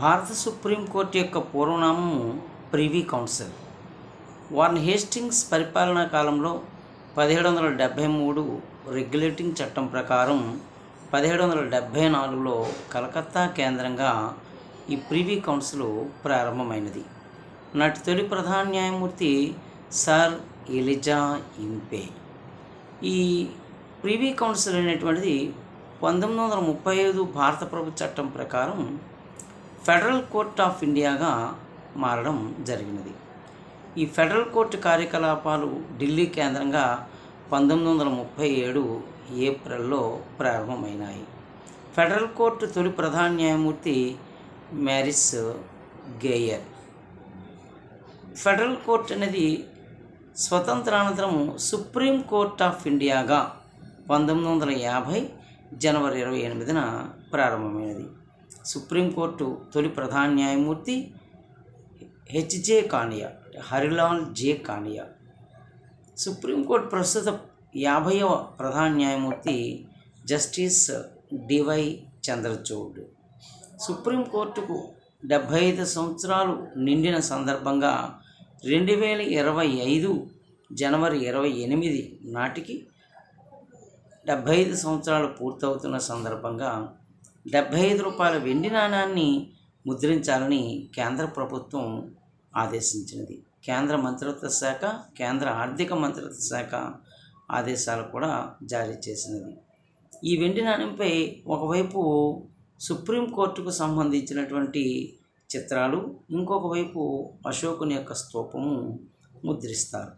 భారత సుప్రీంకోర్టు యొక్క పూర్వనామం privy council. Warn Hastings పరిపాలనా కాలంలో 1773 రెగ్యులేటింగ్ చట్టం ప్రకారం 1774లో కలకత్తా కేంద్రంగా ఈ ప్రివీ కౌన్సిల్ ప్రారంభమైనది. నాటి తొలి ప్రధాన న్యాయమూర్తి సర్ ఎలిజా ఇంపే. ఈ ప్రివీ కౌన్సిల్ అనేటువంటిది 1935 భారత ప్రభుత్వ చట్టం ప్రకారం ఫెడరల్ కోర్ట్ ఆఫ్ ఇండియాగా మారడం జరిగినది. ఈ ఫెడరల్ కోర్టు కార్యకలాపాలు ఢిల్లీ కేంద్రంగా 1937 ఏప్రిల్లో ప్రారంభమైనాయి. ఫెడరల్ కోర్టు తొలి ప్రధాన న్యాయమూర్తి మ్యారిస్ గేయర్. ఫెడరల్ కోర్టు అనేది స్వతంత్రానంతరం సుప్రీం కోర్ట్ ఆఫ్ ఇండియాగా 1950 జనవరి 28న ప్రారంభమైనది. సుప్రీంకోర్టు తొలి ప్రధాన న్యాయమూర్తి H J Kania, Harilal J Kania. Supreme court ప్రస్తుత 50వ ప్రధాన న్యాయమూర్తి జస్టిస్ డివై చంద్రచూడ్. సుప్రీంకోర్టుకు 75 సంవత్సరాలు నిండిన సందర్భంగా 2025 జనవరి 28 నాటికి 75 సంవత్సరాలు పూర్తవుతున్న సందర్భంగా 75 రూపాయల వెండి నాణాన్ని ముద్రించాలని కేంద్ర ప్రభుత్వం ఆదేశించినది. కేంద్ర మంత్రిత్వ శాఖ, కేంద్ర ఆర్థిక మంత్రిత్వ శాఖ ఆదేశాలు కూడా జారీ చేసినది. ఈ వెండి నాణ్యంపై ఒకవైపు సుప్రీంకోర్టుకు సంబంధించినటువంటి చిత్రాలు, ఇంకొక వైపు అశోకుని యొక్క స్తూపము ముద్రిస్తారు.